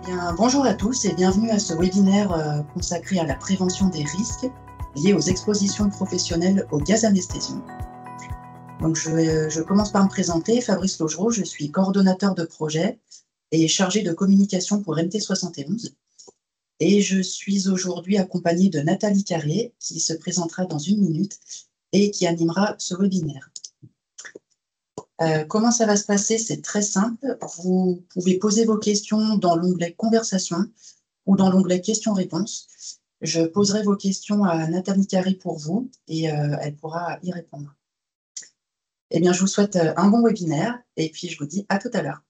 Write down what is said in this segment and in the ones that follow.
Bien, bonjour à tous et bienvenue à ce webinaire consacré à la prévention des risques liés aux expositions professionnelles aux gaz anesthésiants. Donc je commence par me présenter, Fabrice Laugereau, je suis coordonnateur de projet et chargé de communication pour MT71. Et je suis aujourd'hui accompagnée de Nathalie Carré qui se présentera dans une minute et qui animera ce webinaire. Comment ça va se passer? C'est très simple. Vous pouvez poser vos questions dans l'onglet Conversation ou dans l'onglet Questions-réponses. Je poserai vos questions à Nathalie Carré pour vous et elle pourra y répondre. Eh bien, je vous souhaite un bon webinaire et puis je vous dis à tout à l'heure.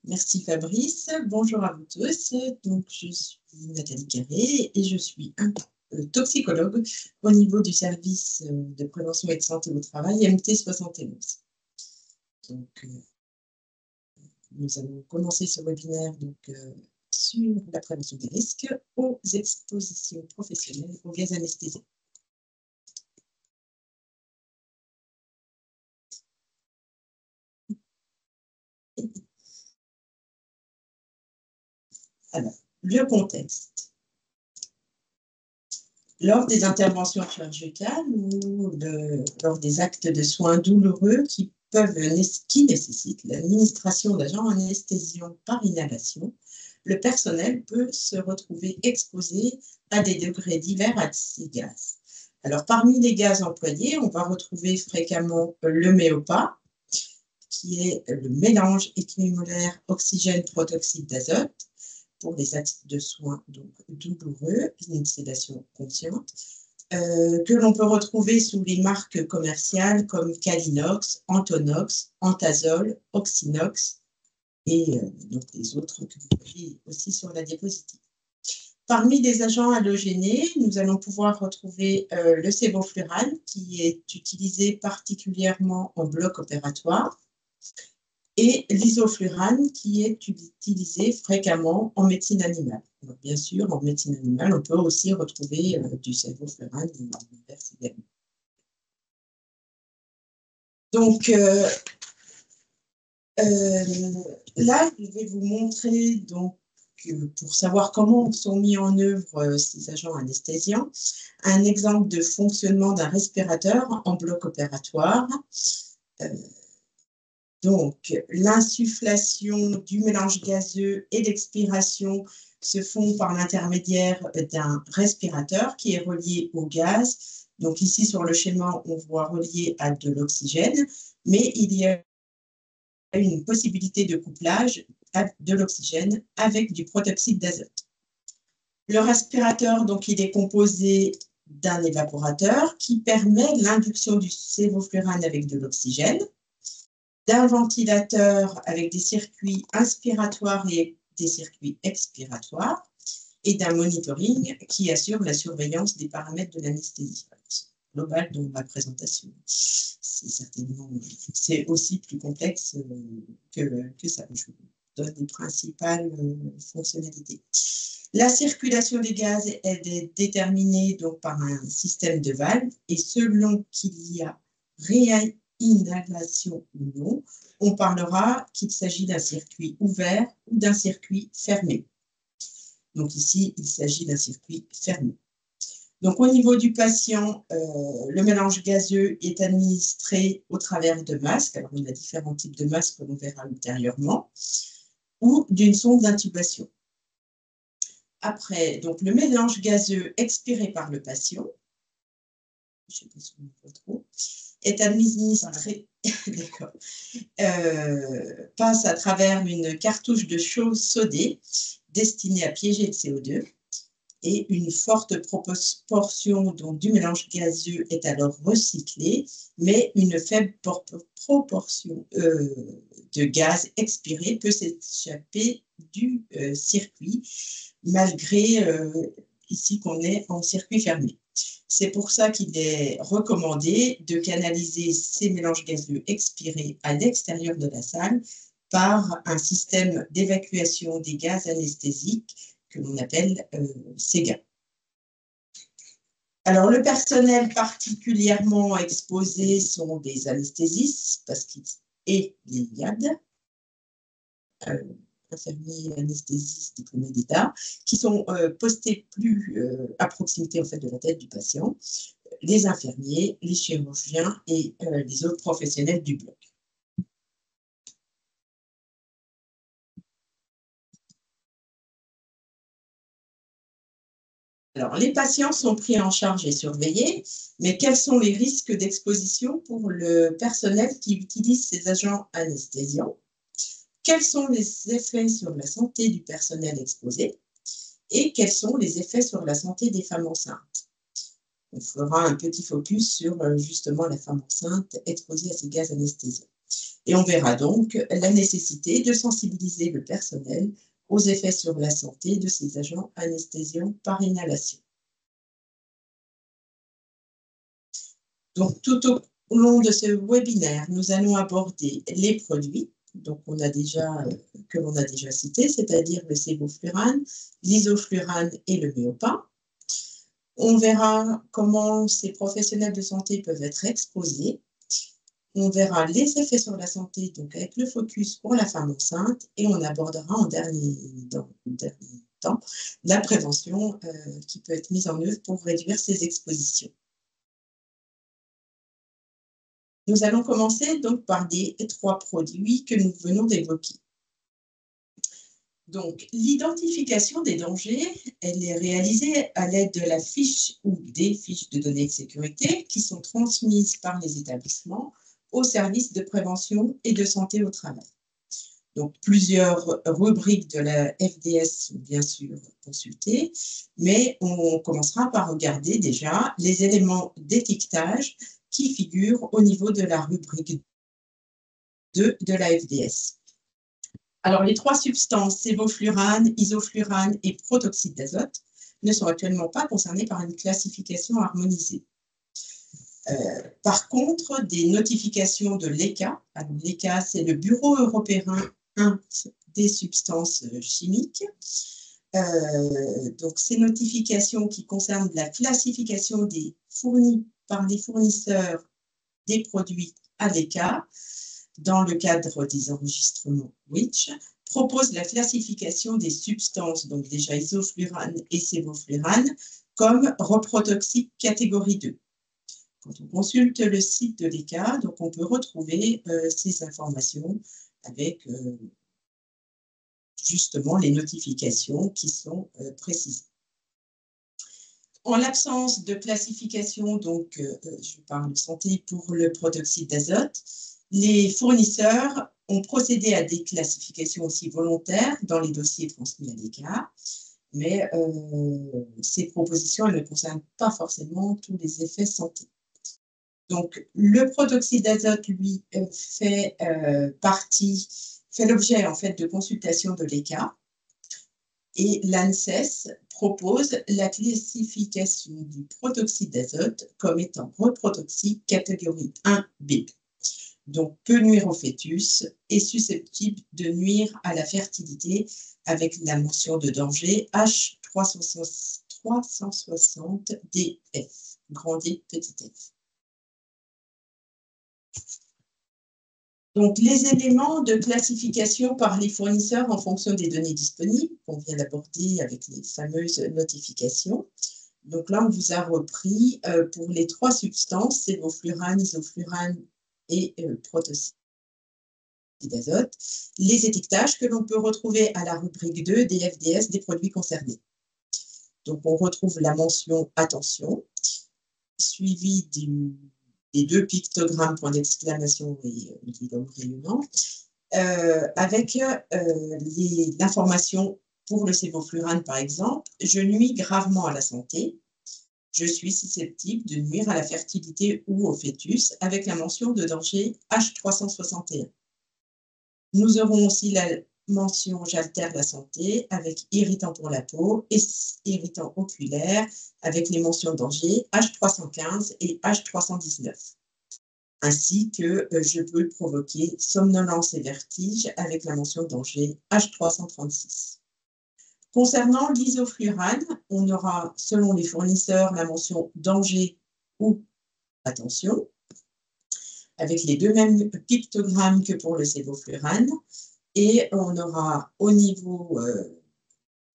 Merci Fabrice. Bonjour à vous tous. Donc, je suis Nathalie Carré et je suis toxicologue au niveau du service de prévention et de santé au travail MT71. Donc, nous allons commencer ce webinaire sur la prévention des risques aux expositions professionnelles aux gaz anesthésiants. Alors, le contexte. Lors des interventions chirurgicales ou lors des actes de soins douloureux qui nécessitent l'administration d'agents anesthésiants par inhalation, le personnel peut se retrouver exposé à des degrés divers à ces gaz. Alors, parmi les gaz employés, on va retrouver fréquemment le MEOPA, qui est le mélange équimolaire oxygène-protoxyde d'azote, pour les actes de soins douloureux, une sédation consciente, que l'on peut retrouver sous les marques commerciales comme Calinox, Antonox, Antazol, Oxynox et donc les autres que vous voyez aussi sur la diapositive. Parmi les agents halogénés, nous allons pouvoir retrouver le sévoflurane qui est utilisé particulièrement en bloc opératoire, et l'isoflurane qui est utilisé fréquemment en médecine animale. Donc, bien sûr, en médecine animale, on peut aussi retrouver du sévoflurane également. Donc, là, je vais vous montrer, donc, pour savoir comment sont mis en œuvre ces agents anesthésiants, un exemple de fonctionnement d'un respirateur en bloc opératoire. Donc, l'insufflation du mélange gazeux et l'expiration se font par l'intermédiaire d'un respirateur qui est relié au gaz. Donc, ici, sur le schéma, on voit relié à de l'oxygène, mais il y a une possibilité de couplage de l'oxygène avec du protoxyde d'azote. Le respirateur, donc, il est composé d'un évaporateur qui permet l'induction du sévoflurane avec de l'oxygène, d'un ventilateur avec des circuits inspiratoires et des circuits expiratoires, et d'un monitoring qui assure la surveillance des paramètres de l'anesthésie globale dans ma présentation. C'est aussi plus complexe que ça. Je vous donne les principales fonctionnalités. La circulation des gaz est déterminée donc par un système de valves, et selon qu'il y a inhalation ou non, on parlera qu'il s'agit d'un circuit ouvert ou d'un circuit fermé. Donc ici, il s'agit d'un circuit fermé. Donc au niveau du patient, le mélange gazeux est administré au travers de masques. Alors on a différents types de masques que l'on verra ultérieurement, ou d'une sonde d'intubation. Après, donc le mélange gazeux expiré par le patient, je sais pas si on voit trop, est administré, passe à travers une cartouche de chaux sodée destinée à piéger le CO2, et une forte proportion donc, du mélange gazeux est alors recyclée, mais une faible proportion de gaz expiré peut s'échapper du circuit, malgré ici qu'on est en circuit fermé. C'est pour ça qu'il est recommandé de canaliser ces mélanges gazeux expirés à l'extérieur de la salle par un système d'évacuation des gaz anesthésiques que l'on appelle SEGA. Alors, le personnel particulièrement exposé sont des anesthésistes et les IAD, infirmiers, anesthésistes, diplômés d'État, qui sont postés plus à proximité en fait, de la tête du patient, les infirmiers, les chirurgiens et les autres professionnels du bloc. Alors, les patients sont pris en charge et surveillés, mais quels sont les risques d'exposition pour le personnel qui utilise ces agents anesthésiants? Quels sont les effets sur la santé du personnel exposé? Et quels sont les effets sur la santé des femmes enceintes? On fera un petit focus sur justement la femme enceinte exposée à ces gaz anesthésiants. Et on verra donc la nécessité de sensibiliser le personnel aux effets sur la santé de ces agents anesthésiants par inhalation. Donc, tout au long de ce webinaire, nous allons aborder les produits que l'on a déjà cités, c'est-à-dire le sévoflurane, l'isoflurane et le Méopa. On verra comment ces professionnels de santé peuvent être exposés. On verra les effets sur la santé, donc avec le focus pour la femme enceinte, et on abordera en dernier temps la prévention qui peut être mise en œuvre pour réduire ces expositions. Nous allons commencer donc par les 3 produits que nous venons d'évoquer. Donc, l'identification des dangers, elle est réalisée à l'aide de la fiche ou des fiches de données de sécurité qui sont transmises par les établissements aux services de prévention et de santé au travail. Donc, plusieurs rubriques de la FDS sont bien sûr consultées, mais on commencera par regarder déjà les éléments d'étiquetage qui figurent au niveau de la rubrique 2 de la FDS. Alors, les 3 substances, sévoflurane, isoflurane et protoxyde d'azote, ne sont actuellement pas concernées par une classification harmonisée. Par contre, des notifications de l'ECA, alors l'ECA, c'est le Bureau européen des substances chimiques. Donc, ces notifications qui concernent la classification fournis par les fournisseurs des produits à l'ECA, dans le cadre des enregistrements WITCH, propose la classification des substances, donc déjà isoflurane et sévoflurane, comme reprotoxiques catégorie 2. Quand on consulte le site de l'ECA, donc on peut retrouver ces informations avec justement les notifications qui sont précisées. En l'absence de classification, donc je parle de santé pour le protoxyde d'azote, les fournisseurs ont procédé à des classifications aussi volontaires dans les dossiers transmis à l'ECA, mais ces propositions elles ne concernent pas forcément tous les effets santé. Donc, le protoxyde d'azote, lui, fait l'objet en fait de consultation de l'ECA, et l'ANSES propose la classification du protoxyde d'azote comme étant reprotoxique catégorie 1B. Donc peut nuire au fœtus et susceptible de nuire à la fertilité avec la mention de danger H360DF, grand D, petit f. Donc, les éléments de classification par les fournisseurs en fonction des données disponibles, qu'on vient d'aborder avec les fameuses notifications. Donc là, on vous a repris pour les 3 substances, sévoflurane, isoflurane et protoxyde d'azote, les étiquetages que l'on peut retrouver à la rubrique 2 des FDS des produits concernés. Donc, on retrouve la mention « Attention », suivie des 2 pictogrammes, point d'exclamation et l'homme rayonnant, avec l'information pour le sévoflurane, par exemple, « Je nuis gravement à la santé », « Je suis susceptible de nuire à la fertilité ou au fœtus », avec la mention de danger H361. Nous aurons aussi la mention « J'altère la santé » avec irritant pour la peau et irritant oculaire avec les mentions danger H315 et H319. Ainsi que je peux provoquer somnolence et vertige avec la mention danger H336. Concernant l'isoflurane, on aura, selon les fournisseurs, la mention danger ou attention, avec les 2 mêmes pictogrammes que pour le sévoflurane. Et on aura au niveau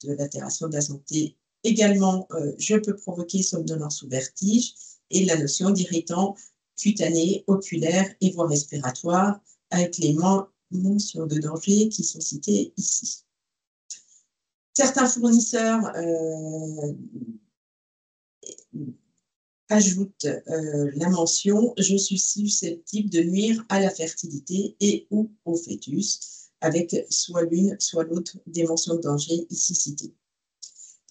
de l'altération de la santé également, je peux provoquer somnolence ou vertige, et la notion d'irritant cutané, oculaire et voie respiratoire, avec les mentions de danger qui sont citées ici. Certains fournisseurs ajoutent la mention « Je suis susceptible de nuire à la fertilité et ou au fœtus », avec soit l'une, soit l'autre des mentions de danger ici citées.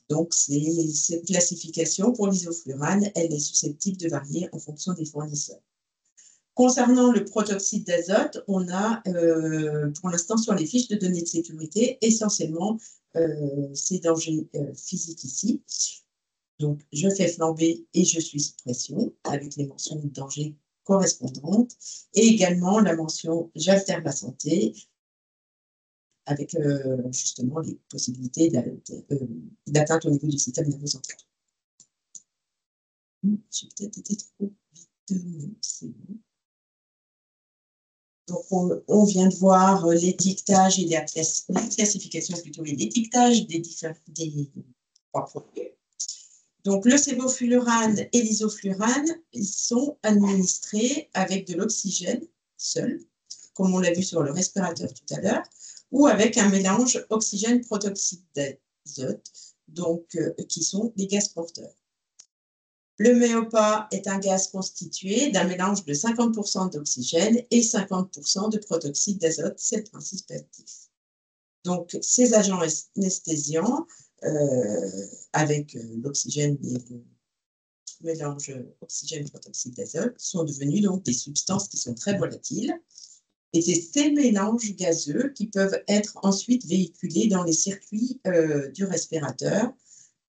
Donc, cette classification pour l'isoflurane, elle est susceptible de varier en fonction des fournisseurs. Concernant le protoxyde d'azote, on a pour l'instant sur les fiches de données de sécurité essentiellement ces dangers physiques ici. Donc, je fais flamber et je suis sous pression avec les mentions de danger correspondantes, et également la mention j'altère la santé avec justement les possibilités d'atteinte au niveau du système nerveux central. J'ai peut-être été trop vite, c'est bon. Donc, on vient de voir l'étiquetage et la classification plutôt, et l'étiquetage des trois produits. Donc, le sévoflurane et l'isoflurane, ils sont administrés avec de l'oxygène seul, comme on l'a vu sur le respirateur tout à l'heure, ou avec un mélange oxygène-protoxyde d'azote, donc qui sont les gaz porteurs. Le méopa est un gaz constitué d'un mélange de 50% d'oxygène et 50% de protoxyde d'azote, c'est le principe actif. Donc, ces agents anesthésiants, avec l'oxygène et le mélange oxygène-protoxyde d'azote, sont devenus donc des substances qui sont très volatiles. Et c'est ces mélanges gazeux qui peuvent être ensuite véhiculés dans les circuits du respirateur,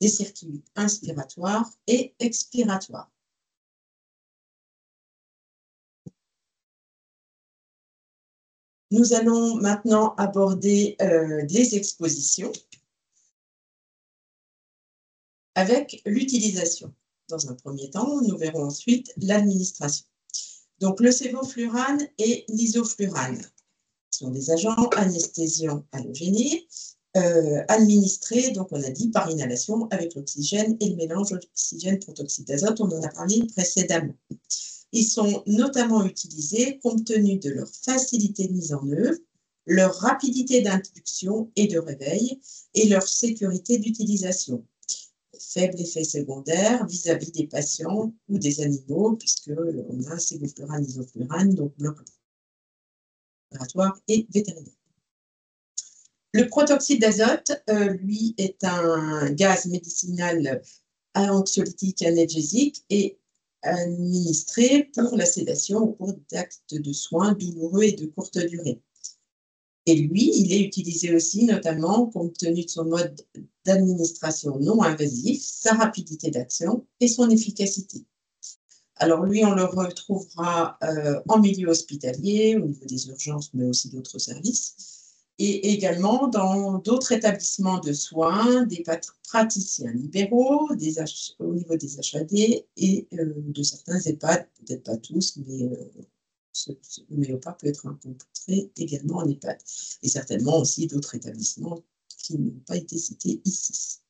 des circuits inspiratoires et expiratoires. Nous allons maintenant aborder les expositions avec l'utilisation. Dans un premier temps, nous verrons ensuite l'administration. Donc, le sévoflurane et l'isoflurane sont des agents anesthésiants halogénés administrés, donc on a dit, par inhalation avec l'oxygène et le mélange oxygène-protoxyde d'azote, on en a parlé précédemment. Ils sont notamment utilisés compte tenu de leur facilité de mise en œuvre, leur rapidité d'induction et de réveil et leur sécurité d'utilisation. Faible effet secondaire vis-à-vis des patients ou des animaux, puisqu'on a sévoflurane, isoflurane, donc bloc opératoire et vétérinaire. Le protoxyde d'azote, lui, est un gaz médicinal anxiolytique analgésique et administré pour la sédation au cours d'actes de soins douloureux et de courte durée. Et lui, il est utilisé aussi notamment compte tenu de son mode d'administration non invasif, sa rapidité d'action et son efficacité. Alors lui, on le retrouvera en milieu hospitalier, au niveau des urgences, mais aussi d'autres services, et également dans d'autres établissements de soins, des praticiens libéraux, au niveau des HAD et de certains EHPAD, peut-être pas tous, mais le méopa peut être rencontré également en EHPAD, et certainement aussi d'autres établissements qui n'ont pas été cités ici.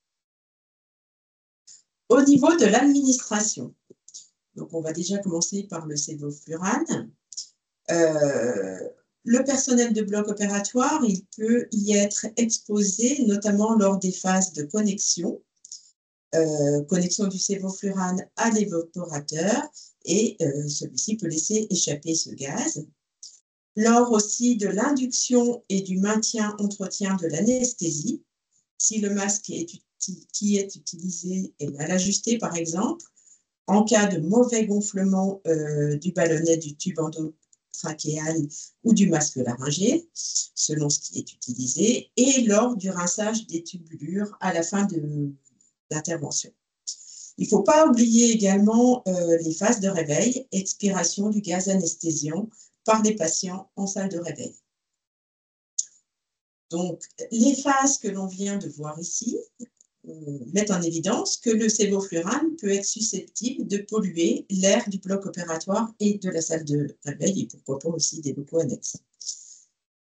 Au niveau de l'administration, donc on va déjà commencer par le sévoflurane. Le personnel de bloc opératoire, il peut y être exposé, notamment lors des phases de connexion du sévoflurane à l'évaporateur, et celui-ci peut laisser échapper ce gaz. Lors aussi de l'induction et du maintien-entretien de l'anesthésie, si le masque qui est utilisé est mal ajusté, par exemple, en cas de mauvais gonflement du ballonnet du tube endotrachéal ou du masque laryngé, selon ce qui est utilisé, et lors du rinçage des tubulures à la fin de l'intervention. Il ne faut pas oublier également les phases de réveil, expiration du gaz anesthésiant par les patients en salle de réveil. Donc, les phases que l'on vient de voir ici mettent en évidence que le sévoflurane peut être susceptible de polluer l'air du bloc opératoire et de la salle de réveil, et pourquoi pas aussi des locaux annexes.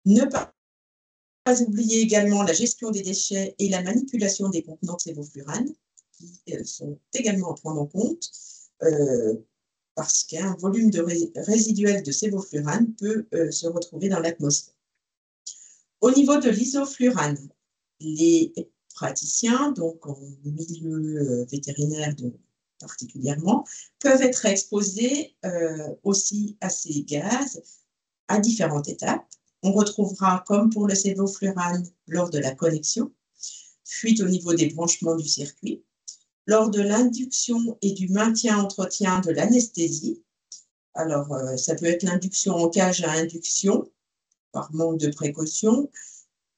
Ne pas pas oublier également la gestion des déchets et la manipulation des contenants de sévoflurane, qui sont également à prendre en compte, parce qu'un volume résiduel de sévoflurane peut se retrouver dans l'atmosphère. Au niveau de l'isoflurane, les praticiens, donc en milieu vétérinaire particulièrement, peuvent être exposés aussi à ces gaz à différentes étapes. On retrouvera, comme pour le sévoflurane, lors de la connexion, fuite au niveau des branchements du circuit, lors de l'induction et du maintien-entretien de l'anesthésie. Alors, ça peut être l'induction en cage à induction, par manque de précaution,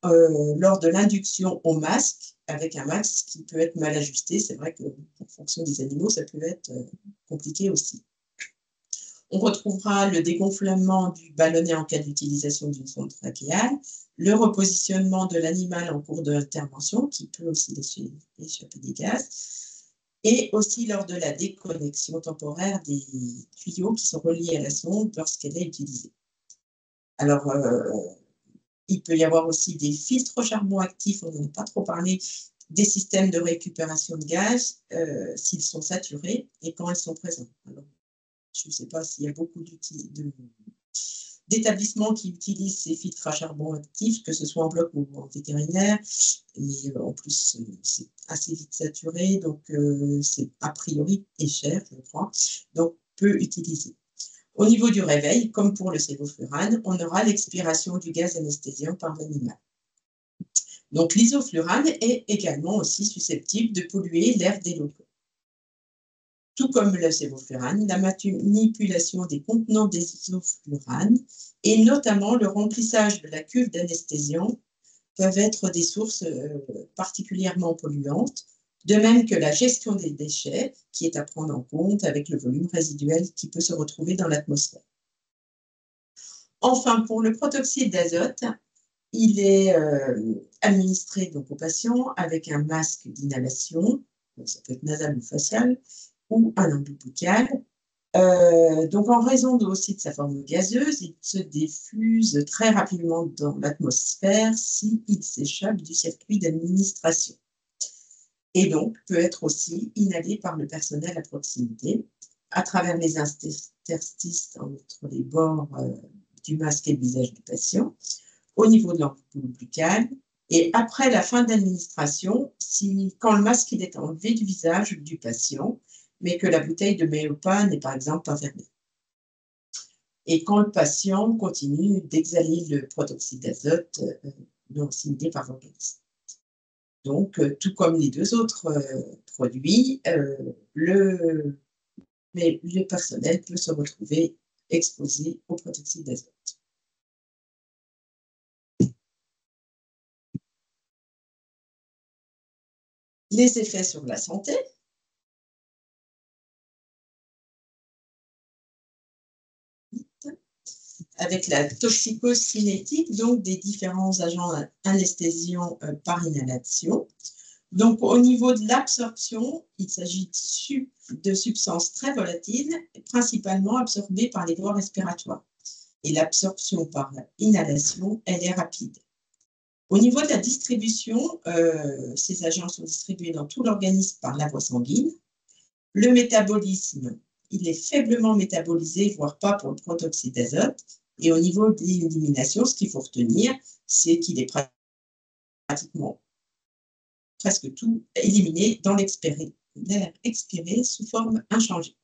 lors de l'induction au masque, avec un masque qui peut être mal ajusté. C'est vrai qu'en fonction des animaux, ça peut être compliqué aussi. On retrouvera le dégonflement du ballonnet en cas d'utilisation d'une sonde trachéale, le repositionnement de l'animal en cours d'intervention, qui peut aussi laisser échapper des gaz, et aussi lors de la déconnexion temporaire des tuyaux qui sont reliés à la sonde lorsqu'elle est utilisée. Alors, il peut y avoir aussi des filtres au charbon actif, on n'en a pas trop parlé, des systèmes de récupération de gaz s'ils sont saturés et quand ils sont présents. Alors, je ne sais pas s'il y a beaucoup d'établissements qui utilisent ces filtres à charbon actif, que ce soit en bloc ou en vétérinaire, mais en plus c'est assez vite saturé, donc c'est a priori et cher, je crois, donc peu utilisé. Au niveau du réveil, comme pour le sévoflurane, on aura l'expiration du gaz anesthésiant par l'animal. Donc l'isoflurane est également aussi susceptible de polluer l'air des locaux. Tout comme le sévoflurane, la manipulation des contenants d'isoflurane et notamment le remplissage de la cuve d'anesthésiant peuvent être des sources particulièrement polluantes, de même que la gestion des déchets qui est à prendre en compte avec le volume résiduel qui peut se retrouver dans l'atmosphère. Enfin, pour le protoxyde d'azote, il est administré donc, aux patients avec un masque d'inhalation, ça peut être nasal ou facial, ou un embout buccal. Donc, en raison aussi de sa forme gazeuse, il se diffuse très rapidement dans l'atmosphère s'il s'échappe du circuit d'administration. Et donc, peut être aussi inhalé par le personnel à proximité, à travers les interstices entre les bords du masque et le visage du patient, au niveau de l'ampoule buccale, et après la fin de l'administration, quand le masque est enlevé du visage du patient, mais que la bouteille de Méopa n'est par exemple pas fermée. Et quand le patient continue d'exhaler le protoxyde d'azote non assimilé par l'organisme. Donc, tout comme les deux autres produits, le personnel peut se retrouver exposé au protoxyde d'azote. Les effets sur la santé. Avec la toxicocinétique, donc des différents agents anesthésiants par inhalation. Donc, au niveau de l'absorption, il s'agit de substances très volatiles, principalement absorbées par les voies respiratoires. Et l'absorption par inhalation, elle est rapide. Au niveau de la distribution, ces agents sont distribués dans tout l'organisme par la voie sanguine. Le métabolisme, il est faiblement métabolisé, voire pas pour le protoxyde d'azote. Et au niveau de l'élimination, ce qu'il faut retenir, c'est qu'il est pratiquement presque tout éliminé dans l'air expiré sous forme inchangée.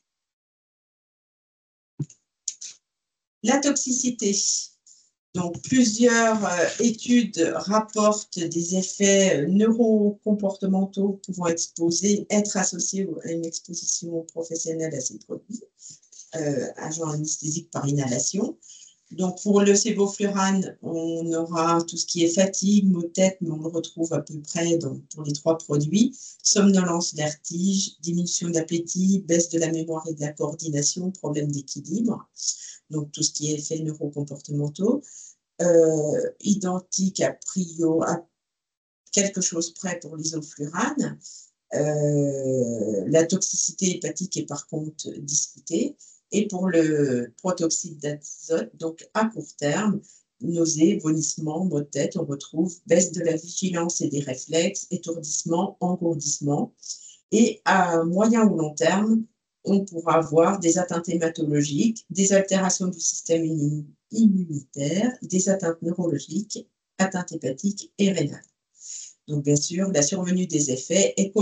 La toxicité. Donc, plusieurs études rapportent des effets neurocomportementaux pouvant être associés à une exposition professionnelle à ces produits, agents anesthésiques par inhalation. Donc, pour le sévoflurane, on aura tout ce qui est fatigue, maux de tête, mais on le retrouve à peu près pour les trois produits. Somnolence, vertige, diminution d'appétit, baisse de la mémoire et de la coordination, problème d'équilibre. Donc, tout ce qui est effets neurocomportementaux. Identique à quelque chose près pour l'isoflurane. La toxicité hépatique est par contre discutée. Et pour le protoxyde d'azote, donc à court terme, nausées, vomissements, maux de tête, on retrouve baisse de la vigilance et des réflexes, étourdissement, engourdissement. Et à moyen ou long terme, on pourra avoir des atteintes hématologiques, des altérations du système immunitaire, des atteintes neurologiques, atteintes hépatiques et rénales. Donc, bien sûr, la survenue des effets est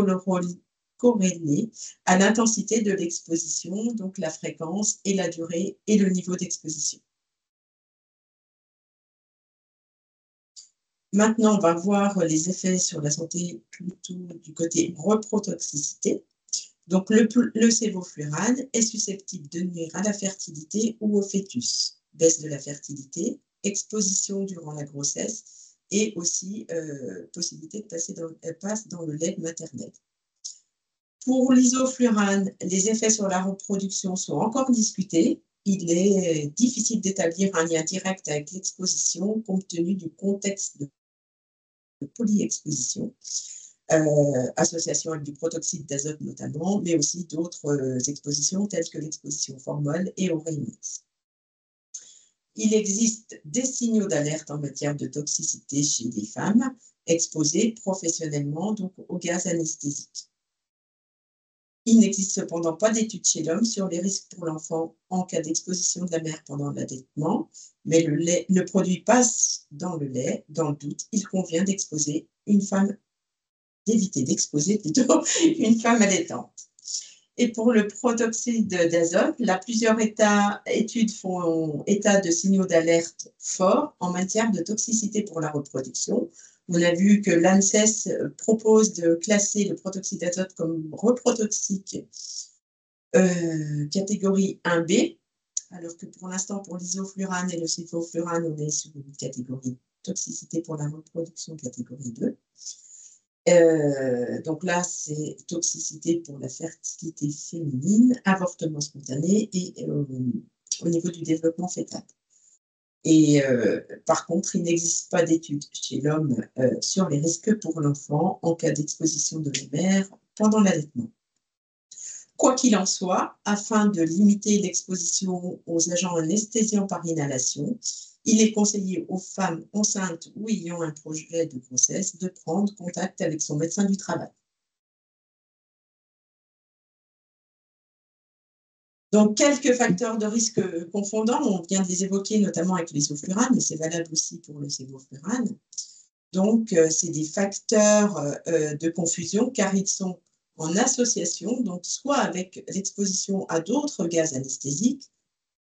corrélée à l'intensité de l'exposition, donc la fréquence et la durée et le niveau d'exposition. Maintenant, on va voir les effets sur la santé plutôt du côté reprotoxicité. Donc, le sévoflurane est susceptible de nuire à la fertilité ou au fœtus. Baisse de la fertilité, exposition durant la grossesse et aussi possibilité de passe dans le lait maternel. Pour l'isoflurane, les effets sur la reproduction sont encore discutés. Il est difficile d'établir un lien direct avec l'exposition compte tenu du contexte de polyexposition. Association avec du protoxyde d'azote notamment, mais aussi d'autres expositions telles que l'exposition formale et aux rayons X. Il existe des signaux d'alerte en matière de toxicité chez les femmes exposées professionnellement donc aux gaz anesthésiques. Il n'existe cependant pas d'études chez l'homme sur les risques pour l'enfant en cas d'exposition de la mère pendant l'allaitement, mais le produit passe dans le lait. Dans le doute, il convient d'éviter d'exposer plutôt une femme allaitante. Et pour le protoxyde d'azote, là, plusieurs études font état de signaux d'alerte forts en matière de toxicité pour la reproduction. On a vu que l'ANSES propose de classer le protoxyde d'azote comme reprotoxique catégorie 1B, alors que pour l'instant, pour l'isoflurane et le sévoflurane, on est sur une catégorie toxicité pour la reproduction catégorie 2. Donc là, c'est toxicité pour la fertilité féminine, avortement spontané et au niveau du développement fœtal. Et par contre, il n'existe pas d'études chez l'homme sur les risques pour l'enfant en cas d'exposition de la mère pendant l'allaitement. Quoi qu'il en soit, afin de limiter l'exposition aux agents anesthésiants par inhalation, il est conseillé aux femmes enceintes ou ayant un projet de grossesse de prendre contact avec son médecin du travail. Donc, quelques facteurs de risque confondants, on vient de les évoquer notamment avec l'isoflurane, mais c'est valable aussi pour le sévoflurane. Donc, c'est des facteurs de confusion car ils sont en association, donc soit avec l'exposition à d'autres gaz anesthésiques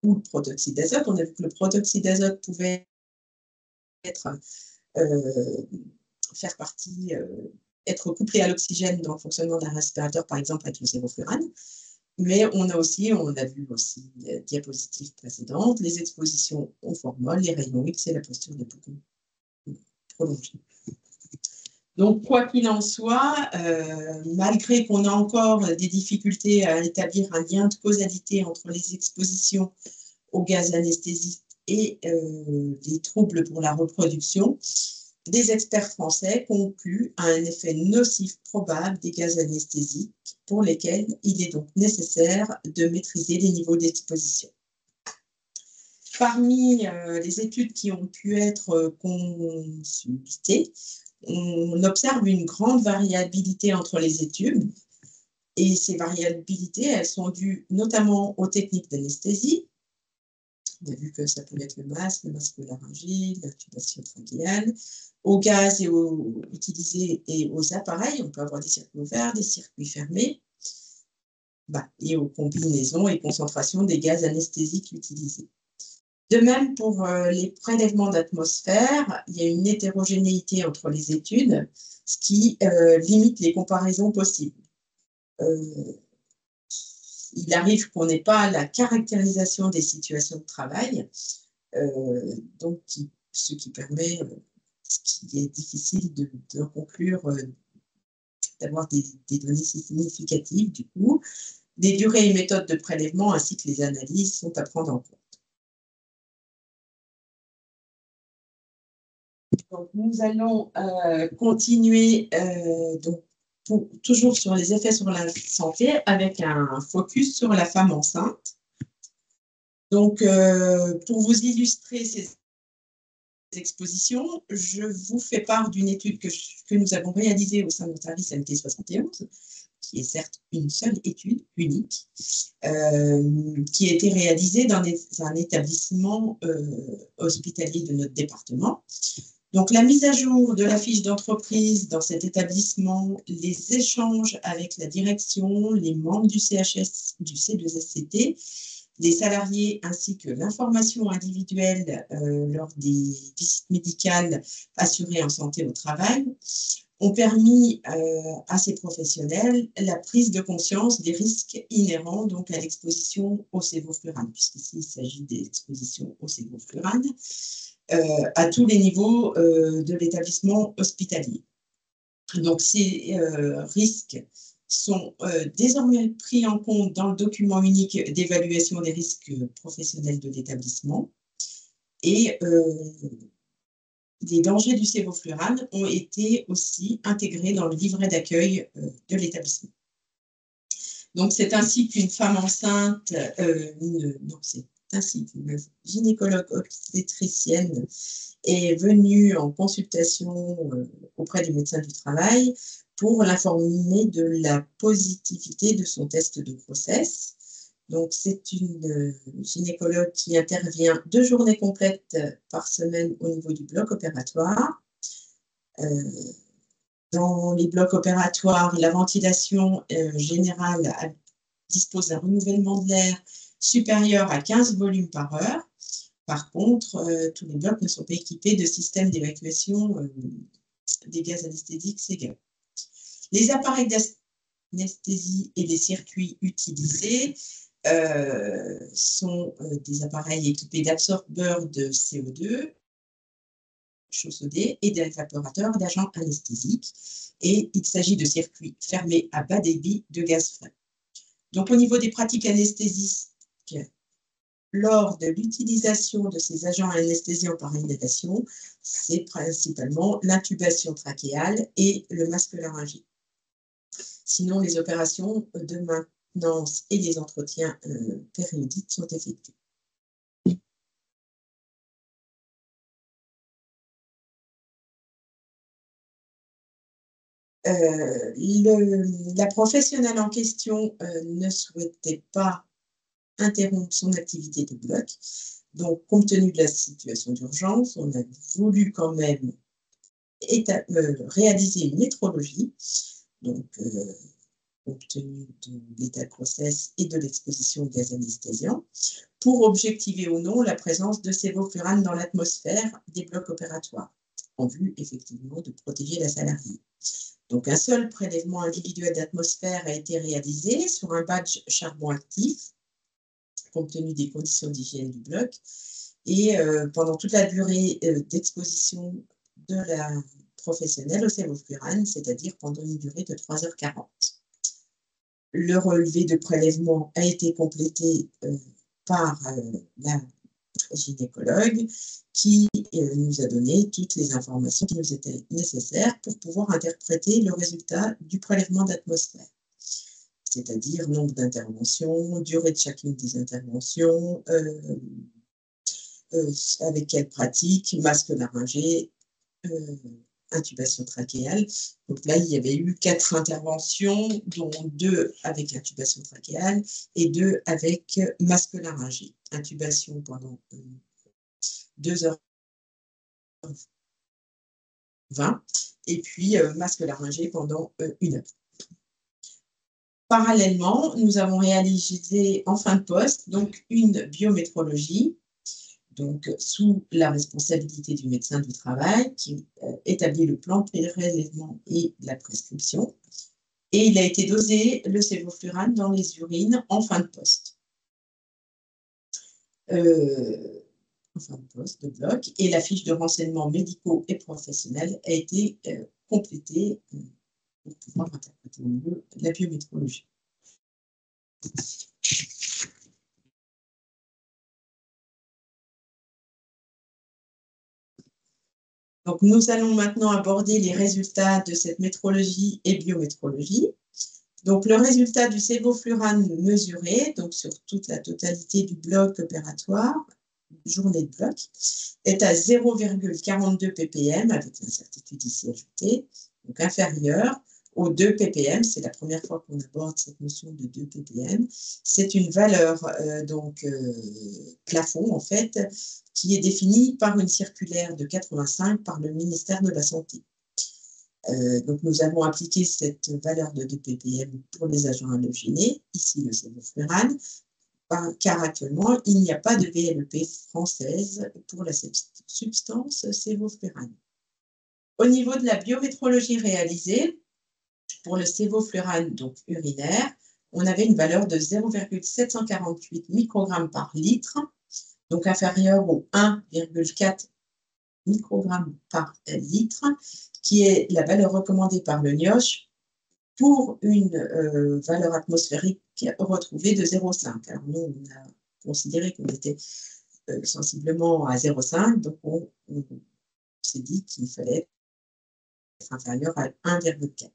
ou le protoxyde d'azote. On a vu que le protoxyde d'azote pouvait faire partie, être couplé à l'oxygène dans le fonctionnement d'un respirateur, par exemple avec le sévoflurane. Mais on a vu aussi diapositives précédentes, les expositions au formol, les rayons X et la posture des poumons prolongée. Donc, quoi qu'il en soit, malgré qu'on a encore des difficultés à établir un lien de causalité entre les expositions aux gaz anesthésiques et les troubles pour la reproduction, des experts français concluent à un effet nocif probable des gaz anesthésiques pour lesquels il est donc nécessaire de maîtriser les niveaux d'exposition. Parmi les études qui ont pu être consultées, on observe une grande variabilité entre les études et ces variabilités, elles sont dues notamment aux techniques d'anesthésie. On a vu que ça pouvait être le masque laryngé, l'intubation trachéale, aux gaz utilisés et aux appareils. On peut avoir des circuits ouverts, des circuits fermés, et aux combinaisons et concentrations des gaz anesthésiques utilisés. De même, pour les prélèvements d'atmosphère, il y a une hétérogénéité entre les études, ce qui limite les comparaisons possibles. Il arrive qu'on n'ait pas la caractérisation des situations de travail, donc ce qui permet, ce qui est difficile de conclure, d'avoir des données significatives du coup. Les durées et méthodes de prélèvement ainsi que les analyses sont à prendre en compte. Donc, nous allons continuer toujours sur les effets sur la santé avec un focus sur la femme enceinte. Donc, pour vous illustrer ces expositions, je vous fais part d'une étude que nous avons réalisée au sein de notre service MT71, qui est certes une seule étude unique, qui a été réalisée dans un établissement hospitalier de notre département. Donc, la mise à jour de la fiche d'entreprise dans cet établissement, les échanges avec la direction, les membres du CHS, du C2SCT, les salariés, ainsi que l'information individuelle lors des visites médicales assurées en santé au travail, ont permis à ces professionnels la prise de conscience des risques inhérents donc, à l'exposition au sévoflurane, puisqu'ici il s'agit d'exposition au sévoflurane, à tous les niveaux de l'établissement hospitalier. Donc, ces risques sont désormais pris en compte dans le document unique d'évaluation des risques professionnels de l'établissement et les dangers du sévoflurane ont été aussi intégrés dans le livret d'accueil de l'établissement. Donc, c'est ainsi qu'une femme enceinte, ainsi qu'une gynécologue obstétricienne est venue en consultation auprès du médecin du travail pour l'informer de la positivité de son test de grossesse. Donc, c'est une gynécologue qui intervient 2 journées complètes par semaine au niveau du bloc opératoire. Dans les blocs opératoires, la ventilation générale dispose d'un renouvellement de l'air supérieur à 15 volumes par heure. Par contre, tous les blocs ne sont pas équipés de systèmes d'évacuation des gaz anesthésiques SEGA. Les appareils d'anesthésie et les circuits utilisés sont des appareils équipés d'absorbeurs de CO2, chaud sodé et d'évaporateurs d'agents anesthésiques. Et il s'agit de circuits fermés à bas débit de gaz frais. Donc, au niveau des pratiques anesthésiques, lors de l'utilisation de ces agents anesthésiants par inhalation, c'est principalement l'intubation trachéale et le masque laryngé. Sinon, les opérations de maintenance et les entretiens périodiques sont effectués. La professionnelle en question ne souhaitait pas interrompre son activité de bloc. Donc, compte tenu de la situation d'urgence, on a voulu quand même réaliser une métrologie. Donc, compte tenu de l'état de grossesse et de l'exposition au gaz anesthésiant, pour objectiver ou non la présence de sévoflurane dans l'atmosphère des blocs opératoires, en vue effectivement de protéger la salariée. Donc, un seul prélèvement individuel d'atmosphère a été réalisé sur un badge charbon actif, compte tenu des conditions d'hygiène du bloc, et pendant toute la durée d'exposition de la professionnelle au sévoflurane, c'est-à-dire pendant une durée de 3h40. Le relevé de prélèvement a été complété par la gynécologue qui nous a donné toutes les informations qui nous étaient nécessaires pour pouvoir interpréter le résultat du prélèvement d'atmosphère, c'est-à-dire nombre d'interventions, durée de chacune des interventions, avec quelle pratique, masque laryngé, intubation trachéale. Donc là, il y avait eu 4 interventions, dont 2 avec intubation trachéale et 2 avec masque laryngé. Intubation pendant 2h20 et puis masque laryngé pendant 1 heure. Parallèlement, nous avons réalisé en fin de poste donc une biométrologie, donc sous la responsabilité du médecin du travail qui établit le plan de prélèvement et la prescription. Et il a été dosé le sévoflurane dans les urines en fin de poste. En fin de poste de bloc. Et la fiche de renseignements médicaux et professionnels a été complétée pour pouvoir interpréter au mieux la biométrologie. Donc, nous allons maintenant aborder les résultats de cette métrologie et biométrologie. Donc, le résultat du sévoflurane mesuré, donc sur toute la totalité du bloc opératoire, journée de bloc est à 0,42 ppm, avec l'incertitude ici ajoutée, donc inférieur aux 2 ppm. C'est la première fois qu'on aborde cette notion de 2 ppm. C'est une valeur plafond, en fait, qui est définie par une circulaire de 85 par le ministère de la Santé. Donc, nous avons appliqué cette valeur de 2 ppm pour les agents halogénés, ici le sévoflurane, car actuellement, il n'y a pas de VLEP française pour la substance sévoflurane. Au niveau de la biométrologie réalisée, pour le sévoflurane, donc urinaire, on avait une valeur de 0,748 microgrammes par litre, donc inférieure au 1,4 microgrammes par litre, qui est la valeur recommandée par le NIOSH pour une valeur atmosphérique retrouvée de 0,5. Alors nous, on a considéré qu'on était sensiblement à 0,5, donc on s'est dit qu'il fallait être inférieur à 1,4.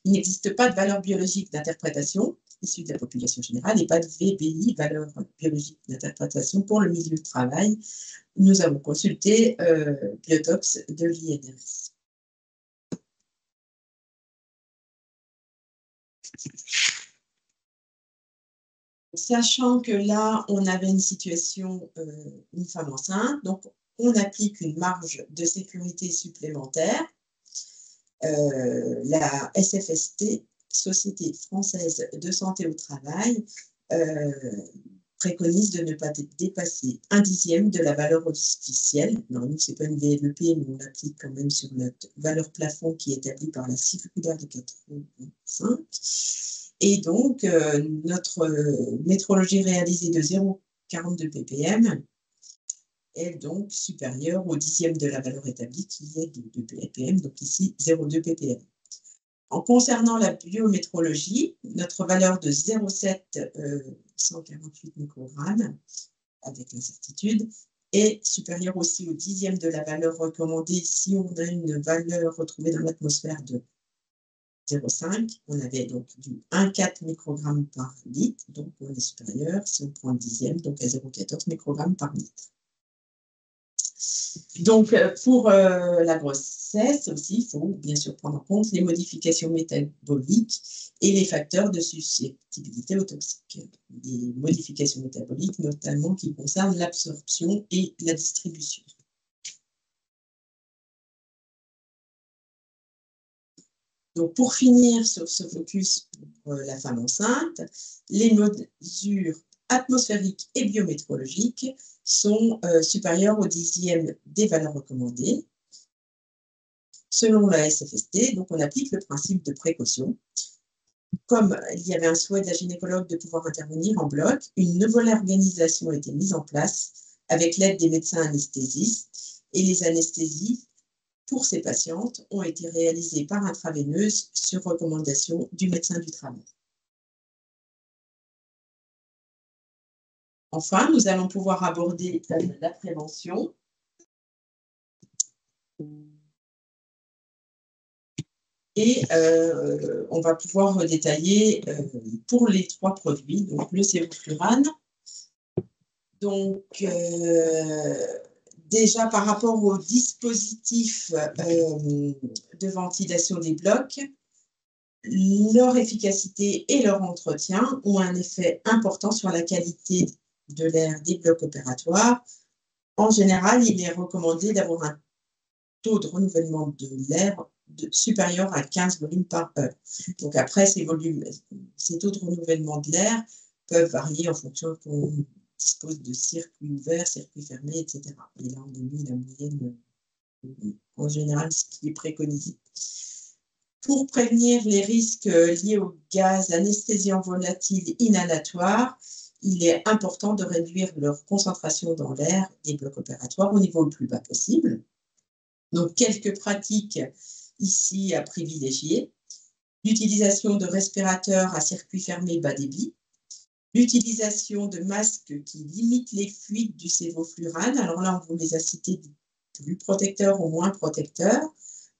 Il n'existe pas de valeur biologique d'interprétation issue de la population générale et pas de VBI, valeur biologique d'interprétation pour le milieu de travail. Nous avons consulté Biotox de l'INRS. Sachant que là, on avait une situation, une femme enceinte, donc on applique une marge de sécurité supplémentaire. La SFST, Société française de santé au travail, préconise de ne pas dépasser 1/10 de la valeur officielle. Non, nous, ce n'est pas une VLEP, mais on l'applique quand même sur notre valeur plafond qui est établie par la circulaire de 85. Et donc, notre métrologie réalisée de 0,42 ppm est donc supérieure au 10e de la valeur établie qui est de 2 ppm, donc ici 0,2 ppm. En concernant la biométrologie, notre valeur de 0,748 microgrammes, avec l'incertitude, est supérieure aussi au 10e de la valeur recommandée si on a une valeur retrouvée dans l'atmosphère de 0,5. On avait donc du 1,4 microgrammes par litre, donc on est supérieur si on prend le 10e, donc à 0,14 microgrammes par litre. Donc, pour la grossesse aussi, il faut bien sûr prendre en compte les modifications métaboliques et les facteurs de susceptibilité aux toxiques. Les modifications métaboliques, notamment qui concernent l'absorption et la distribution. Donc, pour finir sur ce focus pour la femme enceinte, les mesures atmosphériques et biométrologiques sont supérieures au 10e des valeurs recommandées. Selon la SFST, donc on applique le principe de précaution. Comme il y avait un souhait de la gynécologue de pouvoir intervenir en bloc, une nouvelle organisation a été mise en place avec l'aide des médecins anesthésistes et les anesthésies pour ces patientes ont été réalisées par intraveineuse sur recommandation du médecin du travail. Enfin, nous allons pouvoir aborder la prévention. Et on va pouvoir détailler pour les 3 produits, donc le sévoflurane. Donc, déjà par rapport au dispositif de ventilation des blocs, leur efficacité et leur entretien ont un effet important sur la qualité de l'air des blocs opératoires. En général, il est recommandé d'avoir un taux de renouvellement de l'air supérieur à 15 volumes par heure. Donc après, ces taux de renouvellement de l'air peuvent varier en fonction qu'on dispose de circuits ouverts, circuits fermés, etc. Et là, on a mis la moyenne, en général, ce qui est préconisé. Pour prévenir les risques liés aux gaz anesthésiants volatiles inhalatoires, il est important de réduire leur concentration dans l'air des blocs opératoires au niveau le plus bas possible. Donc, quelques pratiques ici à privilégier. L'utilisation de respirateurs à circuit fermé bas débit. L'utilisation de masques qui limitent les fuites du sévoflurane. Alors là, on vous les a cités du protecteur au moins protecteur.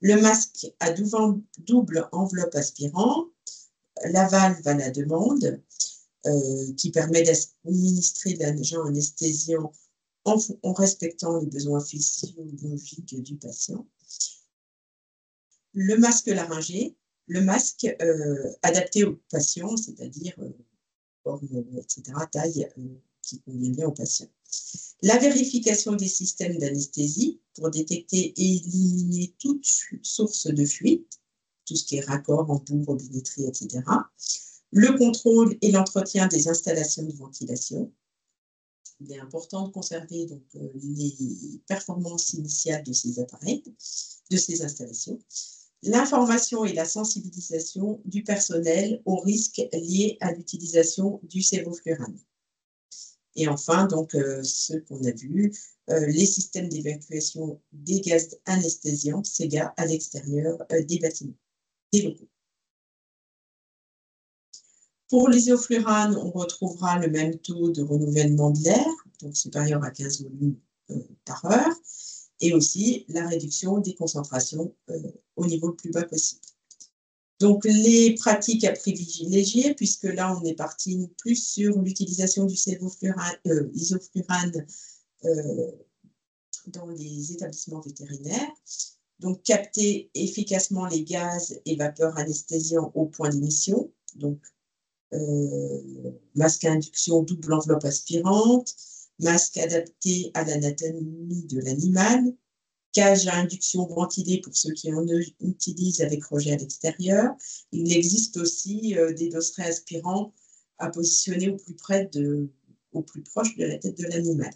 Le masque à double enveloppe aspirant. La valve à la demande qui permet d'administrer l'agent anesthésiant en respectant les besoins physiologiques du patient. Le masque laryngé, le masque adapté au patient, c'est-à-dire forme, etc., taille qui convient bien au patient. La vérification des systèmes d'anesthésie pour détecter et éliminer toute source de fuite, tout ce qui est raccord, embout, robinetterie, etc. Le contrôle et l'entretien des installations de ventilation. Il est important de conserver donc, les performances initiales de ces appareils, de ces installations. L'information et la sensibilisation du personnel aux risques liés à l'utilisation du sévoflurane. Et enfin, donc, ce qu'on a vu, les systèmes d'évacuation des gaz anesthésiants, SEGA, à l'extérieur des bâtiments, des locaux. Pour l'isoflurane, on retrouvera le même taux de renouvellement de l'air, donc supérieur à 15 volumes par heure, et aussi la réduction des concentrations au niveau le plus bas possible. Donc, les pratiques à privilégier, puisque là, on est parti plus sur l'utilisation du isoflurane dans les établissements vétérinaires. Donc, capter efficacement les gaz et vapeurs anesthésiants au point d'émission. Donc, masque à induction double enveloppe aspirante, masque adapté à l'anatomie de l'animal, cage à induction ventilée pour ceux qui en utilisent avec rejet à l'extérieur. Il existe aussi des dosseraits aspirants à positionner au plus proche de la tête de l'animal.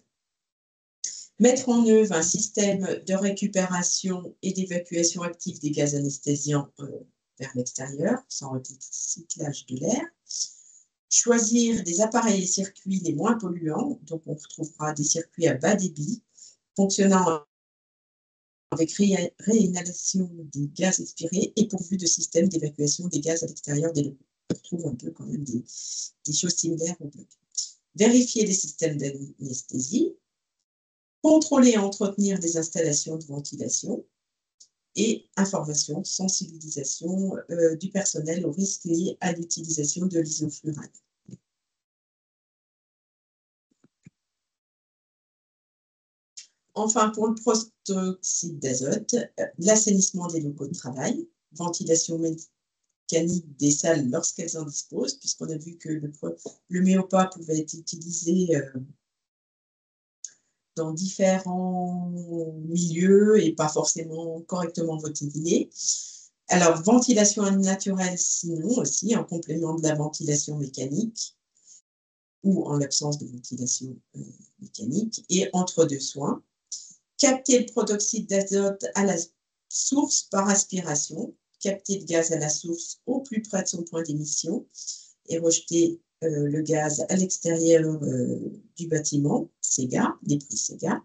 Mettre en œuvre un système de récupération et d'évacuation active des gaz anesthésiants vers l'extérieur, sans recyclage de l'air. Choisir des appareils et circuits les moins polluants, donc on retrouvera des circuits à bas débit, fonctionnant avec réinhalation des gaz expirés et pourvu de systèmes d'évacuation des gaz à l'extérieur des locaux. On retrouve un peu quand même des choses similaires au bloc. Vérifier les systèmes d'anesthésie, contrôler et entretenir des installations de ventilation et information, sensibilisation du personnel aux risques liés à l'utilisation de l'isoflurane. Enfin, pour le protoxyde d'azote, l'assainissement des locaux de travail, ventilation mécanique des salles lorsqu'elles en disposent, puisqu'on a vu que le méopa pouvait être utilisé dans différents milieux et pas forcément correctement ventilé. Alors, ventilation naturelle, sinon aussi, en complément de la ventilation mécanique ou en l'absence de ventilation mécanique et entre deux soins. Capter le protoxyde d'azote à la source par aspiration, capter le gaz à la source au plus près de son point d'émission et rejeter le gaz à l'extérieur du bâtiment, SEGA, les prix SEGA.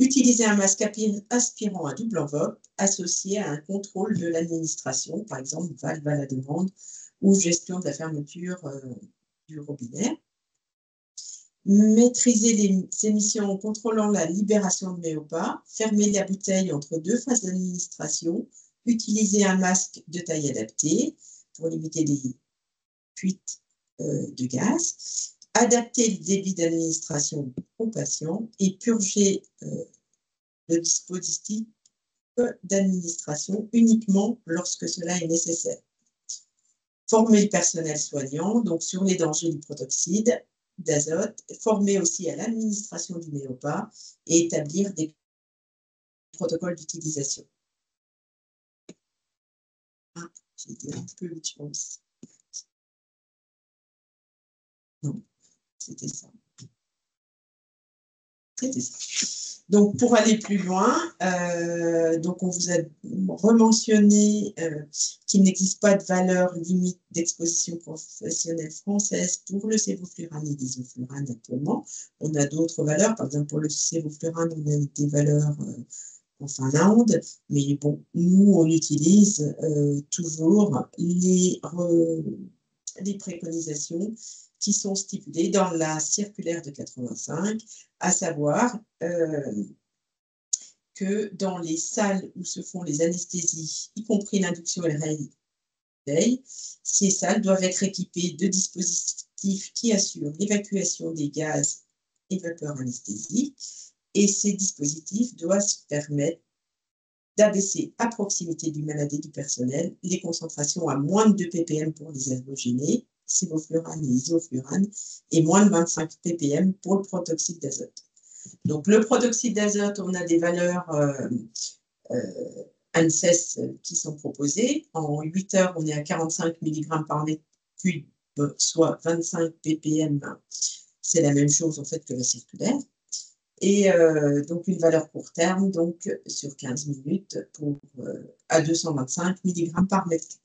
Utiliser un masque aspirant à double enveloppe associé à un contrôle de l'administration, par exemple valve à la demande ou gestion de la fermeture du robinet. Maîtriser les émissions en contrôlant la libération de méopa, fermer la bouteille entre deux phases d'administration, utiliser un masque de taille adaptée pour limiter les fuites de gaz, adapter le débit d'administration au patient et purger le dispositif d'administration uniquement lorsque cela est nécessaire. Former le personnel soignant donc sur les dangers du protoxyde d'azote, former aussi à l'administration du méopa et établir des protocoles d'utilisation. Ah, j'ai été un petit peu vite, je pense. Non, c'était ça. C'était ça. Donc, pour aller plus loin, donc on vous a rementionné qu'il n'existe pas de valeur limite d'exposition professionnelle française pour le sévoflurane et l'isoflurane actuellement. On a d'autres valeurs, par exemple pour le sévoflurane, on a des valeurs en Finlande, mais bon, nous, on utilise toujours les préconisations qui sont stipulées dans la circulaire de 85, à savoir que dans les salles où se font les anesthésies, y compris l'induction et le réveil, ces salles doivent être équipées de dispositifs qui assurent l'évacuation des gaz et vapeurs anesthésiques Et ces dispositifs doivent permettre d'abaisser à proximité du maladie du personnel les concentrations à moins de 2 ppm pour les halogénés, sévoflurane et isoflurane, et moins de 25 ppm pour le protoxyde d'azote. Donc, le protoxyde d'azote, on a des valeurs ANSES qui sont proposées. En 8 heures, on est à 45 mg par mètre cube, soit 25 ppm. C'est la même chose en fait que la circulaire. Et donc, une valeur court terme, donc sur 15 minutes, à 225 mg par mètre cube.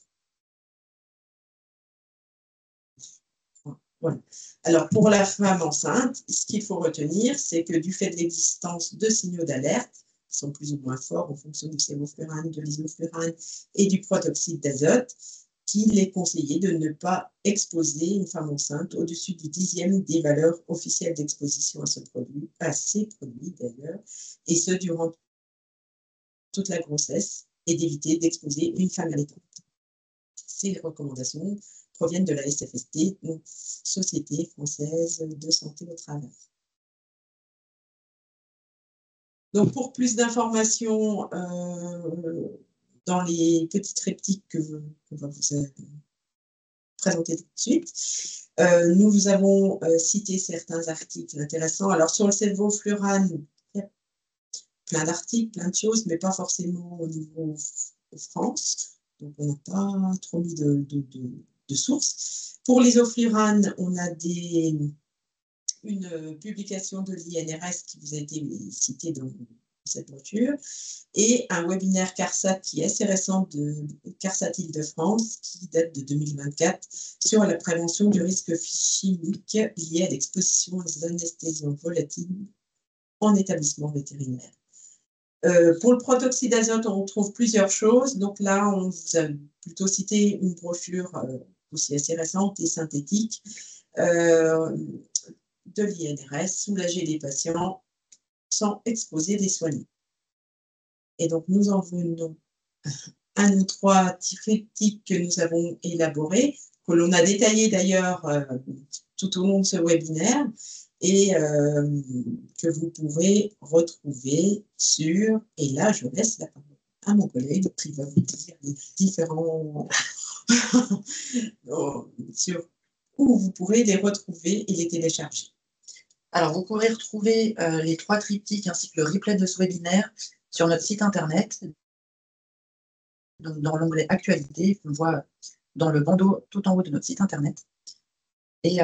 Voilà. Alors, pour la femme enceinte, ce qu'il faut retenir, c'est que du fait de l'existence de signaux d'alerte, qui sont plus ou moins forts en fonction du sévoflurane, de l'isoflurane et du protoxyde d'azote, qu'il est conseillé de ne pas exposer une femme enceinte au-dessus du 10e des valeurs officielles d'exposition à ces produits d'ailleurs, et ce durant toute la grossesse, et d'éviter d'exposer une femme allaitante. Ces recommandations proviennent de la SFST, donc Société française de santé au travail. Donc, pour plus d'informations dans les petites triptyques qu'on va vous présenter tout de suite, nous avons cité certains articles intéressants. Alors, sur le sévoflurane, il y a plein d'articles, plein de choses, mais pas forcément au niveau France. Donc, on n'a pas trop mis de sources. Pour l'isoflurane, on a une publication de l'INRS qui vous a été citée dans cette brochure, et un webinaire CARSAT qui est assez récent de CARSAT Île-de-France, qui date de 2024, sur la prévention du risque chimique lié à l'exposition aux anesthésiants volatiles en établissement vétérinaire. Pour le protoxyde d'azote, on trouve plusieurs choses. Donc là, on vous a plutôt cité une brochure aussi assez récente et synthétique de l'INRS, soulager les patients sans exposer les soignants. Et donc, nous en venons à nos 3 triptyques que nous avons élaborés, que l'on a détaillés d'ailleurs tout au long de ce webinaire, et que vous pourrez retrouver sur, et là je laisse la parole à mon collègue qui va vous dire les différents sur où vous pourrez les retrouver et les télécharger. Alors, vous pourrez retrouver les 3 triptyques ainsi que le replay de ce webinaire sur notre site internet, donc dans l'onglet Actualité, qu'on voit dans le bandeau tout en haut de notre site internet. Et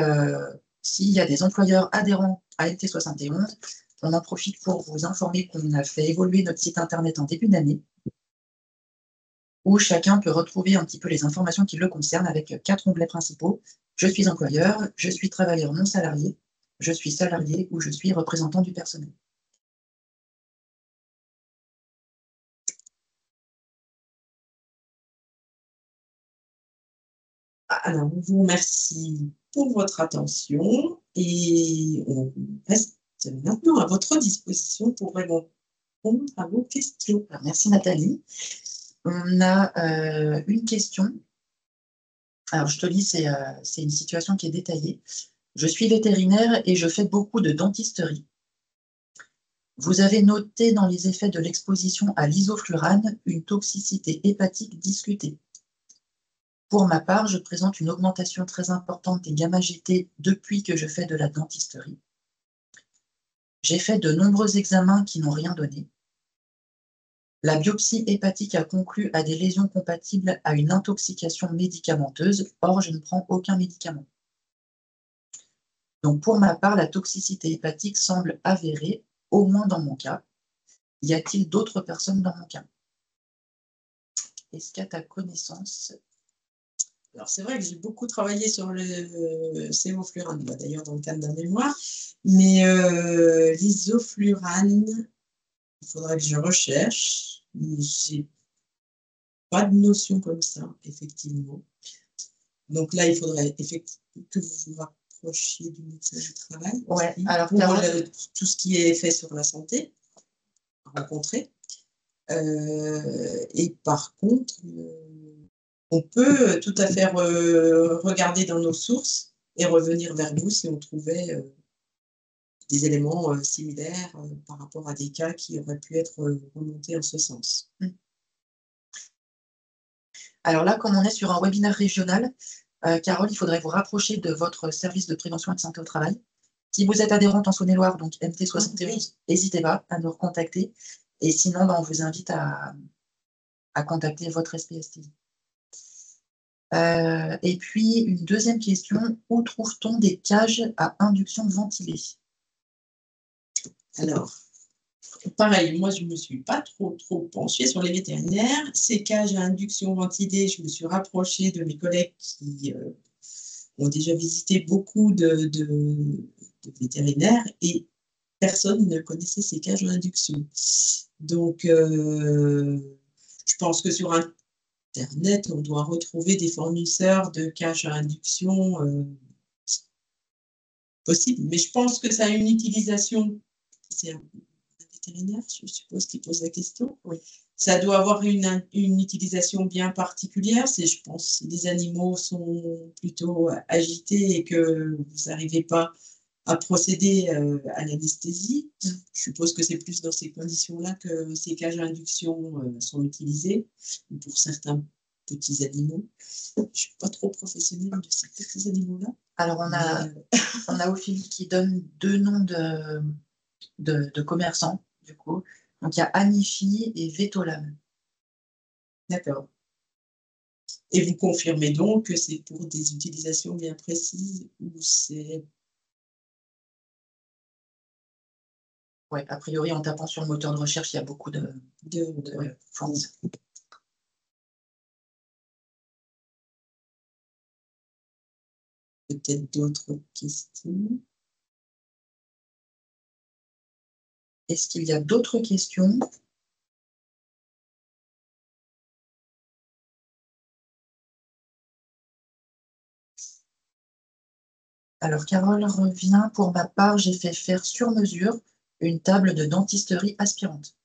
s'il y a des employeurs adhérents à MT71, on en profite pour vous informer qu'on a fait évoluer notre site internet en début d'année, où chacun peut retrouver un petit peu les informations qui le concernent avec 4 onglets principaux. Je suis employeur, je suis travailleur non salarié, je suis salarié ou je suis représentant du personnel. Alors, on vous remercie pour votre attention et on reste maintenant à votre disposition pour répondre à vos questions. Alors, merci Nathalie. On a une question. Alors, je te lis, c'est une situation qui est détaillée. Je suis vétérinaire et je fais beaucoup de dentisterie. Vous avez noté dans les effets de l'exposition à l'isoflurane une toxicité hépatique discutée. Pour ma part, je présente une augmentation très importante des gamma-GT depuis que je fais de la dentisterie. J'ai fait de nombreux examens qui n'ont rien donné. La biopsie hépatique a conclu à des lésions compatibles à une intoxication médicamenteuse, or je ne prends aucun médicament. Donc pour ma part, la toxicité hépatique semble avérée, au moins dans mon cas. Y a-t-il d'autres personnes dans mon cas? Est-ce qu'à ta connaissance... Alors, c'est vrai que j'ai beaucoup travaillé sur le sévoflurane, d'ailleurs dans le cadre d'un mémoire, mais l'isoflurane, il faudrait que je recherche, mais j'ai pas de notion comme ça, effectivement. Donc là, il faudrait effectivement que vous vous rapprochiez du médecin du travail. Ouais, alors pour tout ce qui est effet sur la santé, rencontré. Et par contre, on peut tout à fait regarder dans nos sources et revenir vers vous si on trouvait des éléments similaires par rapport à des cas qui auraient pu être remontés en ce sens. Alors là, comme on est sur un webinaire régional, Carole, il faudrait vous rapprocher de votre service de prévention et de santé au travail. Si vous êtes adhérente en Saône-et-Loire, donc MT71, n'hésitez pas à nous recontacter. Et sinon, on vous invite à contacter votre SPSTI. Et puis, une deuxième question, où trouve-t-on des cages à induction ventilée? Alors, pareil, moi, je ne me suis pas trop penchée sur les vétérinaires. Ces cages à induction ventilée, je me suis rapprochée de mes collègues qui ont déjà visité beaucoup de vétérinaires et personne ne connaissait ces cages à induction. Donc, je pense que sur Internet, on doit retrouver des fournisseurs de cages à induction possibles. Mais je pense que ça a une utilisation. C'est un vétérinaire, je suppose, qui pose la question. Oui. Ça doit avoir une utilisation bien particulière. Je pense, si les animaux sont plutôt agités et que vous n'arrivez pas à procéder à l'anesthésie, je suppose que c'est plus dans ces conditions-là que ces cages à induction sont utilisées. Pour certains petits animaux. Je ne suis pas trop professionnelle de ces petits animaux-là. Alors, on a Ophélie qui donne 2 noms de commerçants, du coup. Donc, il y a Anifi et Vétolam. D'accord. Et vous confirmez donc que c'est pour des utilisations bien précises ou c'est... Oui, a priori, en tapant sur le moteur de recherche, il y a beaucoup de fournisseurs. Peut-être d'autres questions. Est-ce qu'il y a d'autres questions? Alors, Carole revient. Pour ma part, j'ai fait faire sur mesure une table de dentisterie aspirante.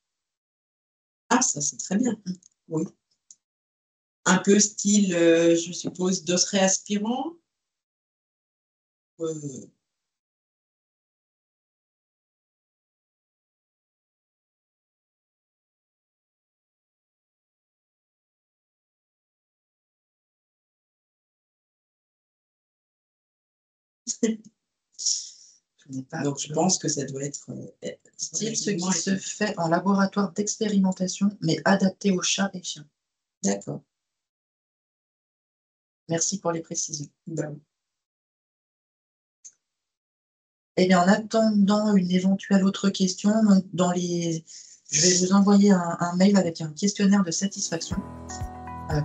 Ah, ça, c'est très bien. Oui. Un peu style, je suppose, dosseret aspirant. Donc, je pense que ça doit être style ce qui se fait en laboratoire d'expérimentation, mais adapté aux chats et chiens. D'accord. Merci pour les précisions. Eh bien, en attendant une éventuelle autre question, donc je vais vous envoyer un mail avec un questionnaire de satisfaction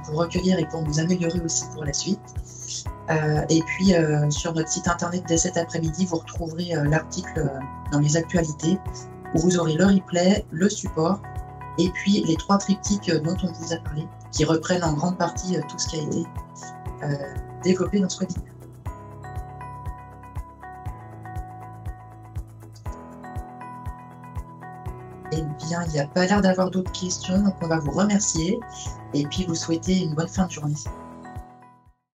pour recueillir et pour nous améliorer aussi pour la suite. Et puis, sur notre site internet dès cet après-midi, vous retrouverez l'article dans les actualités où vous aurez le replay, le support et puis les 3 triptyques dont on vous a parlé, qui reprennent en grande partie tout ce qui a été développé dans ce webinaire. Eh bien, il n'y a pas l'air d'avoir d'autres questions, donc on va vous remercier et puis vous souhaiter une bonne fin de journée.